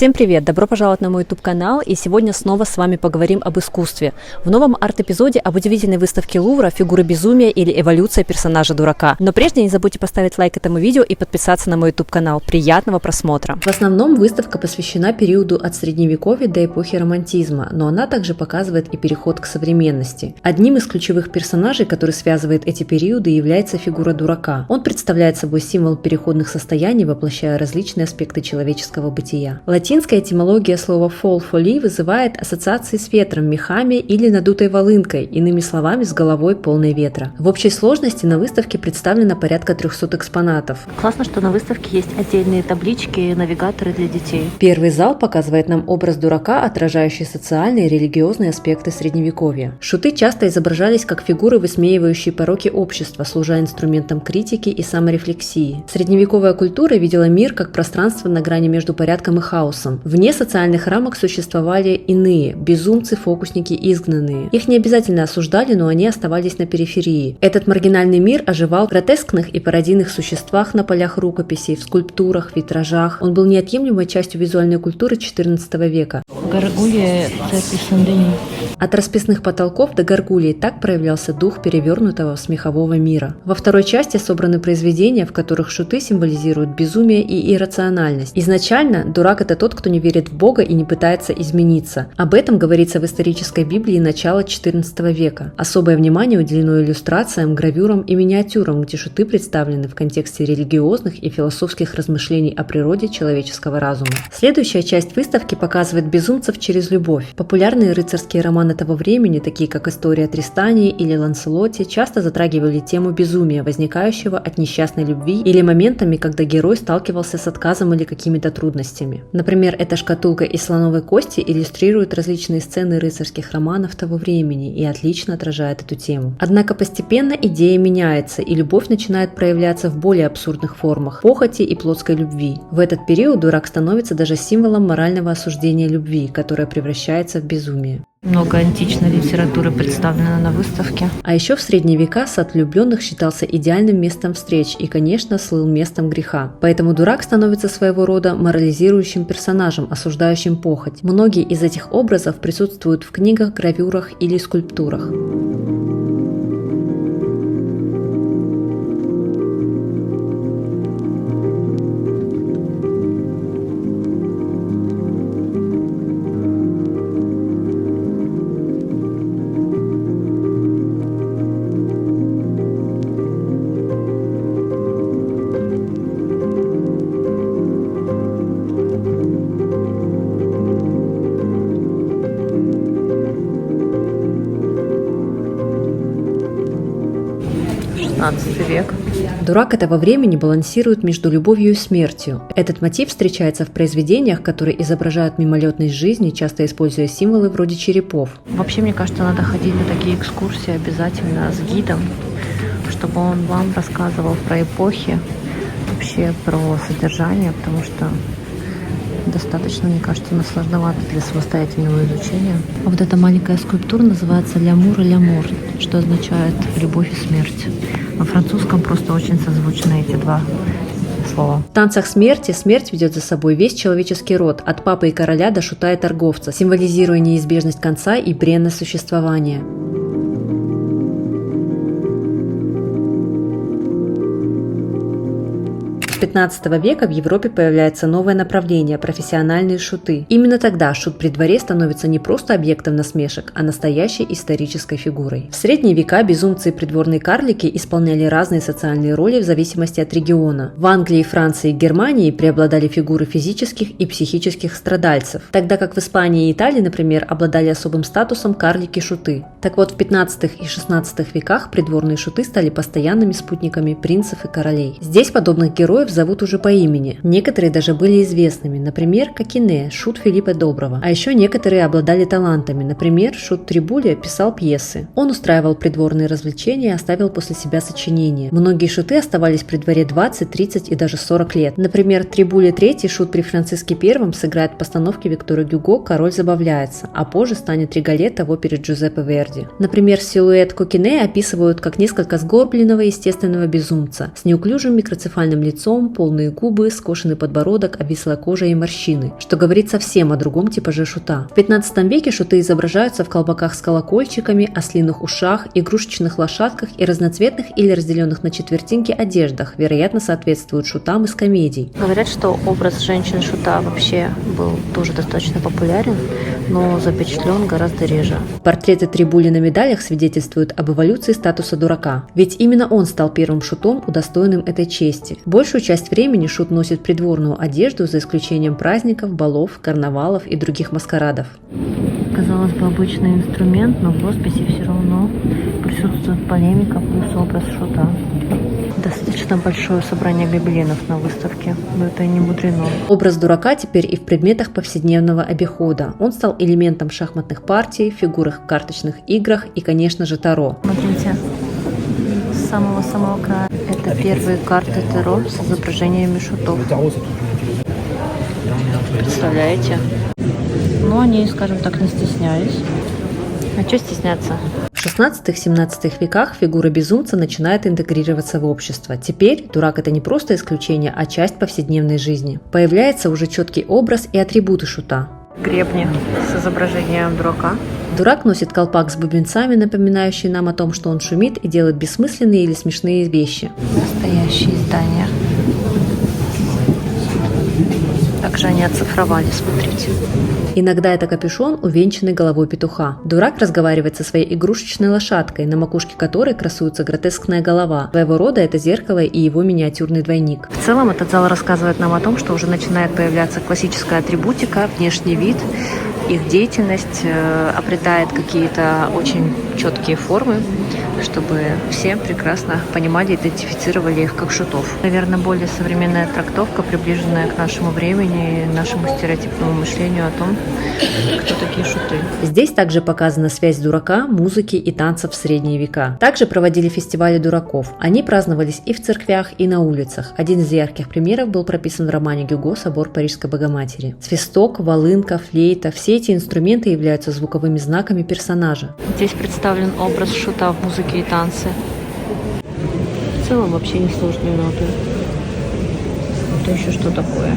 Всем привет! Добро пожаловать на мой YouTube-канал, и сегодня снова с вами поговорим об искусстве. В новом арт-эпизоде об удивительной выставке Лувра «Фигуры безумия» или «Эволюция персонажа дурака». Но прежде не забудьте поставить лайк этому видео и подписаться на мой YouTube-канал. Приятного просмотра! В основном выставка посвящена периоду от Средневековья до эпохи романтизма, но она также показывает и переход к современности. Одним из ключевых персонажей, который связывает эти периоды, является фигура дурака. Он представляет собой символ переходных состояний, воплощая различные аспекты человеческого бытия. Латинская этимология слова «fall folly» вызывает ассоциации с ветром, мехами или надутой волынкой, иными словами, с головой полной ветра. В общей сложности на выставке представлено порядка 300 экспонатов. Классно, что на выставке есть отдельные таблички и навигаторы для детей. Первый зал показывает нам образ дурака, отражающий социальные и религиозные аспекты Средневековья. Шуты часто изображались как фигуры, высмеивающие пороки общества, служа инструментом критики и саморефлексии. Средневековая культура видела мир как пространство на грани между порядком и хаосом. Вне социальных рамок существовали иные – безумцы, фокусники, изгнанные. Их не обязательно осуждали, но они оставались на периферии. Этот маргинальный мир оживал в гротескных и пародийных существах на полях рукописей, в скульптурах, витражах. Он был неотъемлемой частью визуальной культуры XIV века. Гаргулья церкви Сен-Дени. От расписных потолков до гаргулий так проявлялся дух перевернутого смехового мира. Во второй части собраны произведения, в которых шуты символизируют безумие и иррациональность. Изначально дурак – это тот, кто не верит в Бога и не пытается измениться. Об этом говорится в исторической Библии начала XIV века. Особое внимание уделено иллюстрациям, гравюрам и миниатюрам, где шуты представлены в контексте религиозных и философских размышлений о природе человеческого разума. Следующая часть выставки показывает безумцев через любовь. Популярные рыцарские романы того времени, такие как «История о Тристане» или «Ланселоте», часто затрагивали тему безумия, возникающего от несчастной любви или моментами, когда герой сталкивался с отказом или какими-то трудностями. Например, эта шкатулка из слоновой кости иллюстрирует различные сцены рыцарских романов того времени и отлично отражает эту тему. Однако постепенно идея меняется, и любовь начинает проявляться в более абсурдных формах – похоти и плотской любви. В этот период дурак становится даже символом морального осуждения любви, которая превращается в безумие. Много античной литературы представлено на выставке. А еще в средние века сад влюбленных считался идеальным местом встреч и, конечно, слыл местом греха. Поэтому дурак становится своего рода морализирующим персонажем, осуждающим похоть. Многие из этих образов присутствуют в книгах, гравюрах или скульптурах. Век. Дурак этого времени балансирует между любовью и смертью. Этот мотив встречается в произведениях, которые изображают мимолетность жизни, часто используя символы вроде черепов. Вообще, мне кажется, надо ходить на такие экскурсии обязательно с гидом, чтобы он вам рассказывал про эпохи, вообще про содержание, потому что достаточно, мне кажется, сложновато для самостоятельного изучения. А вот эта маленькая скульптура называется «Лямур» и «Лямур», что означает «любовь и смерть». На французском просто очень созвучны эти два слова. В танцах смерти смерть ведет за собой весь человеческий род, от папы и короля до шута и торговца, символизируя неизбежность конца и бренность существования. С 15 века в Европе появляется новое направление – профессиональные шуты. Именно тогда шут при дворе становится не просто объектом насмешек, а настоящей исторической фигурой. В средние века безумцы и придворные карлики исполняли разные социальные роли в зависимости от региона. В Англии, Франции и Германии преобладали фигуры физических и психических страдальцев, тогда как в Испании и Италии, например, обладали особым статусом карлики-шуты. Так вот, в 15 и 16 веках придворные шуты стали постоянными спутниками принцев и королей. Здесь подобных героев зовут уже по имени. Некоторые даже были известными, например, Кокине, шут Филиппа Доброго. А еще некоторые обладали талантами, например, шут Трибулия писал пьесы. Он устраивал придворные развлечения и оставил после себя сочинения. Многие шуты оставались при дворе 20, 30 и даже 40 лет. Например, Трибулия III, шут при Франциске I, сыграет в постановке Виктора Гюго «Король забавляется», а позже станет Риголетто в опере Джузеппе Верди. Например, силуэт Кокине описывают как несколько сгорбленного естественного безумца с неуклюжим микроцефальным лицом, лицом, полные губы, скошенный подбородок, обвислая кожа и морщины, что говорит совсем о другом типаже шута. В 15 веке шуты изображаются в колпаках с колокольчиками, ослиных ушах, игрушечных лошадках и разноцветных или разделенных на четвертинки одеждах, вероятно, соответствуют шутам из комедий. Говорят, что образ женщин-шута вообще был тоже достаточно популярен, но запечатлен гораздо реже. Портреты Трибули на медалях свидетельствуют об эволюции статуса дурака, ведь именно он стал первым шутом, удостоенным этой чести. Большую часть времени шут носит придворную одежду, за исключением праздников, балов, карнавалов и других маскарадов. Казалось бы, обычный инструмент, но в росписи все равно присутствует полемика плюс образ шута. Достаточно большое собрание гобеленов на выставке, но это не мудрено. Образ дурака теперь и в предметах повседневного обихода. Он стал элементом шахматных партий, фигурах в карточных играх и, конечно же, таро. Смотрите, с самого края. Это первые карты таро с изображениями шутов. Представляете? Но они, скажем так, не стеснялись. А что стесняться? В 16-17 веках фигура безумца начинает интегрироваться в общество. Теперь дурак – это не просто исключение, а часть повседневной жизни. Появляется уже четкий образ и атрибуты шута. Гребни с изображением дурака. Дурак носит колпак с бубенцами, напоминающие нам о том, что он шумит и делает бессмысленные или смешные вещи. Настоящие издания. Также они оцифровали, смотрите. Иногда это капюшон, увенчанный головой петуха. Дурак разговаривает со своей игрушечной лошадкой, на макушке которой красуется гротескная голова. Своего рода это зеркало и его миниатюрный двойник. В целом этот зал рассказывает нам о том, что уже начинает появляться классическая атрибутика, внешний вид. Их деятельность обретает какие-то очень четкие формы, чтобы все прекрасно понимали, идентифицировали их как шутов. Наверное, более современная трактовка, приближенная к нашему времени, нашему стереотипному мышлению о том, кто такие шуты. Здесь также показана связь дурака, музыки и танцев в средние века. Также проводили фестивали дураков. Они праздновались и в церквях, и на улицах. Один из ярких примеров был прописан в романе Гюго «Собор Парижской Богоматери». Свисток, волынка, флейта – все эти инструменты являются звуковыми знаками персонажа. Здесь представлен образ шута в музыке и танце. В целом вообще не сложные ноты. Это еще что такое?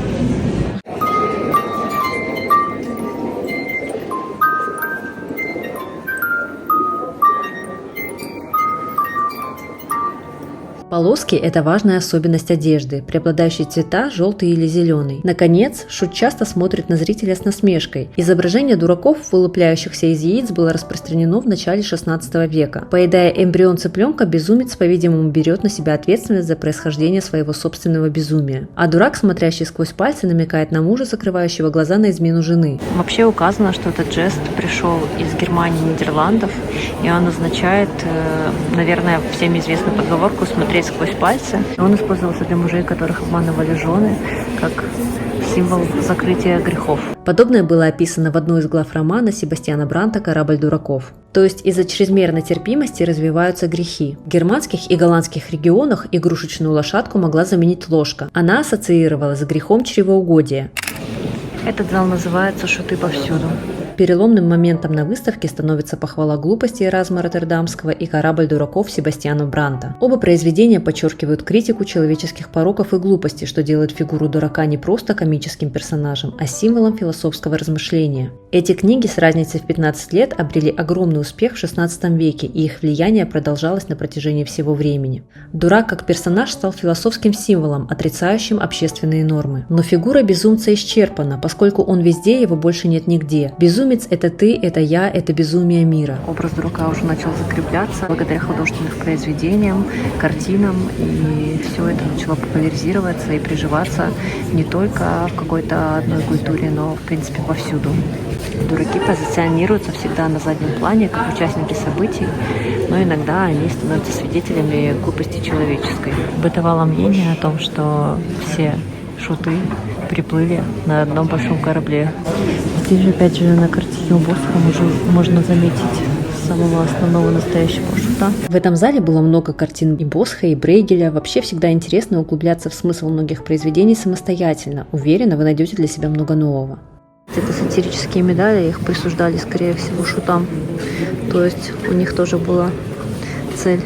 Полоски – это важная особенность одежды, преобладающие цвета – желтый или зеленый. Наконец, шут часто смотрит на зрителя с насмешкой. Изображение дураков, вылупляющихся из яиц, было распространено в начале 16 века. Поедая эмбрион цыпленка, безумец, по-видимому, берет на себя ответственность за происхождение своего собственного безумия. А дурак, смотрящий сквозь пальцы, намекает на мужа, закрывающего глаза на измену жены. Вообще указано, что этот жест пришел из Германии и Нидерландов, и он означает, наверное, всем известную поговорку «смотреть сквозь пальцы». Он использовался для мужей, которых обманывали жены, как символ закрытия грехов. Подобное было описано в одной из глав романа Себастьяна Бранта «Корабль дураков». То есть из-за чрезмерной терпимости развиваются грехи. В германских и голландских регионах игрушечную лошадку могла заменить ложка. Она ассоциировалась с грехом чревоугодия. Этот зал называется «Шуты повсюду». Переломным моментом на выставке становится похвала глупости Эразма Роттердамского и «Корабль дураков» Себастьяна Бранта. Оба произведения подчеркивают критику человеческих пороков и глупости, что делает фигуру дурака не просто комическим персонажем, а символом философского размышления. Эти книги с разницей в 15 лет обрели огромный успех в 16 веке, и их влияние продолжалось на протяжении всего времени. Дурак как персонаж стал философским символом, отрицающим общественные нормы. Но фигура безумца исчерпана, поскольку он везде, его больше нет нигде. Безумец – это ты, это я, это безумие мира. Образ дурака уже начал закрепляться благодаря художественным произведениям, картинам, и все это начало популяризироваться и приживаться не только в какой-то одной культуре, но, в принципе, повсюду. Дураки позиционируются всегда на заднем плане, как участники событий, но иногда они становятся свидетелями глупости человеческой. Бытовало мнение о том, что все шуты приплыли на одном большом корабле. Здесь же, опять же, на картине у Босха уже можно заметить самого основного настоящего шута. В этом зале было много картин и Босха, и Брейгеля. Вообще всегда интересно углубляться в смысл многих произведений самостоятельно. Уверена, вы найдете для себя много нового. Это сатирические медали, их присуждали, скорее всего, шутам. То есть у них тоже была цель.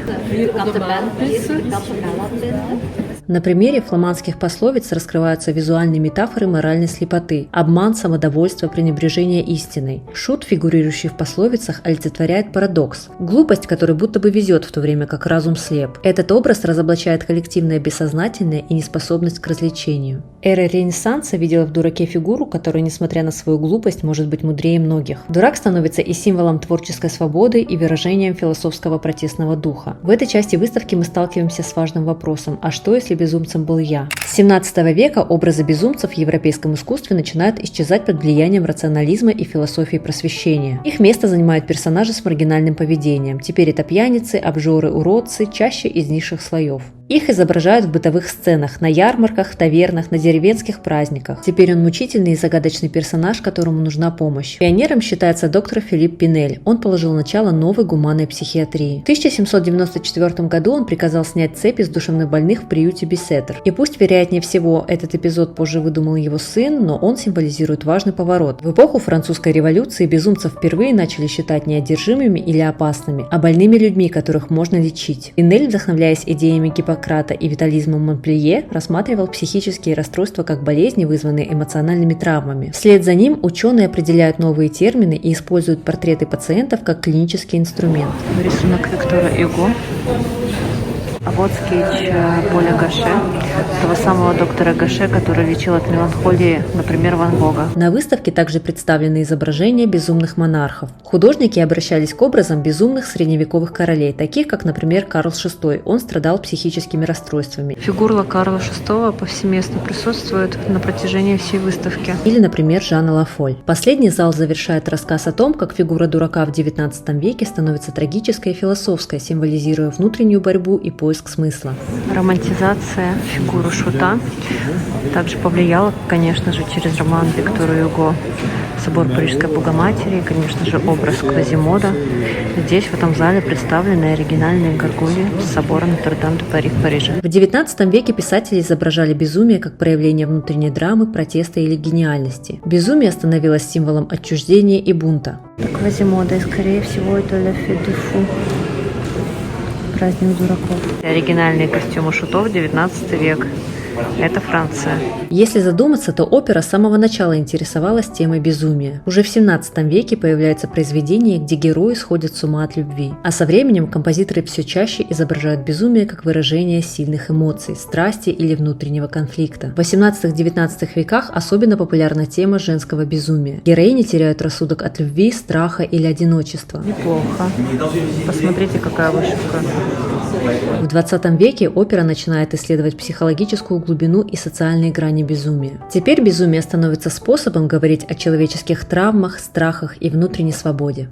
На примере фламандских пословиц раскрываются визуальные метафоры моральной слепоты, обман, самодовольство, пренебрежение истиной. Шут, фигурирующий в пословицах, олицетворяет парадокс – глупость, которой будто бы везет, в то время как разум слеп. Этот образ разоблачает коллективное бессознательное и неспособность к развлечению. Эра Ренессанса видела в дураке фигуру, которая, несмотря на свою глупость, может быть мудрее многих. Дурак становится и символом творческой свободы, и выражением философского протестного духа. В этой части выставки мы сталкиваемся с важным вопросом: а что, если безумцем был я? С 17 века образы безумцев в европейском искусстве начинают исчезать под влиянием рационализма и философии просвещения. Их место занимают персонажи с маргинальным поведением. Теперь это пьяницы, обжоры, уродцы, чаще из низших слоев. Их изображают в бытовых сценах, на ярмарках, тавернах, на деревенских праздниках. Теперь он мучительный и загадочный персонаж, которому нужна помощь. Пионером считается доктор Филипп Пинель. Он положил начало новой гуманной психиатрии. В 1794 году он приказал снять цепи с душевнобольных в приюте Бисеттер. И пусть, вероятнее всего, этот эпизод позже выдумал его сын, но он символизирует важный поворот. В эпоху французской революции безумцев впервые начали считать не одержимыми или опасными, а больными людьми, которых можно лечить. Пинель, вдохновляясь идеями Гиппократа и витализмом Монпелье, рассматривал психические расстройства как болезни, вызванные эмоциональными травмами. Вслед за ним ученые определяют новые термины и используют портреты пациентов как клинический инструмент. Рисунок Виктора Юго. А вот скетч Поля Гаше, того самого доктора Гаше, который лечил от меланхолии, например, Ван Гога. На выставке также представлены изображения безумных монархов. Художники обращались к образам безумных средневековых королей, таких как, например, Карл VI. Он страдал психическими расстройствами. Фигура Карла VI повсеместно присутствует на протяжении всей выставки. Или, например, Жанна Лафоль. Последний зал завершает рассказ о том, как фигура дурака в XIX веке становится трагической и философской, символизируя внутреннюю борьбу и поиск смысла. Романтизация фигуры Шута также повлияла, конечно же, через роман Виктора Юго «Собор Парижской Богоматери» и, конечно же, образ Квазимода. Здесь, в этом зале, представлены оригинальные горгульи собора Нотр-Дам-де-Пари в Париже. В XIX веке писатели изображали безумие как проявление внутренней драмы, протеста или гениальности. Безумие становилось символом отчуждения и бунта. Квазимода, и, скорее всего, это «Ля Фе де Фу». Праздник дураков. Оригинальные костюмы шутов 19 век. Это Франция. Если задуматься, то опера с самого начала интересовалась темой безумия. Уже в 17 веке появляются произведения, где герои сходят с ума от любви. А со временем композиторы все чаще изображают безумие как выражение сильных эмоций, страсти или внутреннего конфликта. В 18-19 веках особенно популярна тема женского безумия. Героини теряют рассудок от любви, страха или одиночества. Неплохо. Посмотрите, какая вышивка. В 20 веке опера начинает исследовать психологическую глубину и социальные грани безумия. Теперь безумие становится способом говорить о человеческих травмах, страхах и внутренней свободе.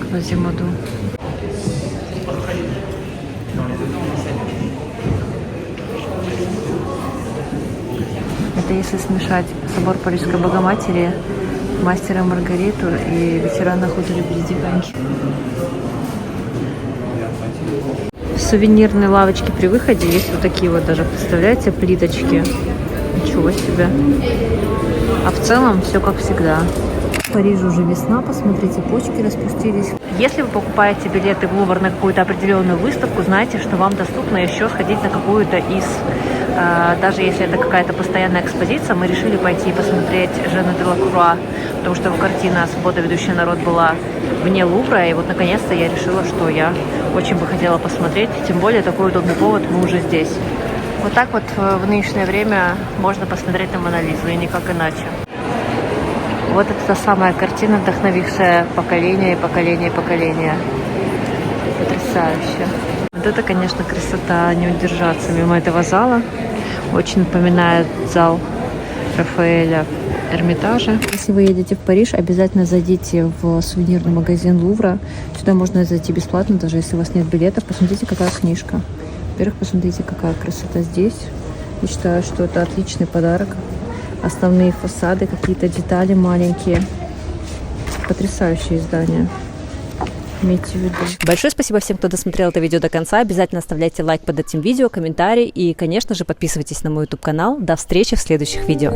Квазимоду. Это если смешать собор Парижской Богоматери, Мастера и Маргариту и ветерана охоты без диванки. В сувенирной лавочке при выходе есть вот такие вот даже, представляете, плиточки. Ничего себе. А в целом все как всегда. В Париже уже весна, посмотрите, почки распустились. Если вы покупаете билеты в Лувр на какую-то определенную выставку, знайте, что вам доступно еще сходить на какую-то из, даже если это какая-то постоянная экспозиция, мы решили пойти посмотреть Жена де Лакруа, потому что его картина «Свобода, ведущая народ» была вне Лувра, и вот наконец-то я решила, что я очень бы хотела посмотреть, тем более такой удобный повод, мы уже здесь. Вот так вот в нынешнее время можно посмотреть на Мона Лизу, и никак иначе. Вот это та самая картина, вдохновившая поколение и поколение и поколение. Потрясающе. Вот это, конечно, красота, не удержаться мимо этого зала. Очень напоминает зал Рафаэля Эрмитажа. Если вы едете в Париж, обязательно зайдите в сувенирный магазин Лувра. Сюда можно зайти бесплатно, даже если у вас нет билетов. Посмотрите, какая книжка. Во-первых, посмотрите, какая красота здесь. Я считаю, что это отличный подарок. Основные фасады, какие-то детали маленькие. Потрясающее издание. Имейте в виду. Большое спасибо всем, кто досмотрел это видео до конца. Обязательно оставляйте лайк под этим видео, комментарий и, конечно же, подписывайтесь на мой YouTube-канал. До встречи в следующих видео.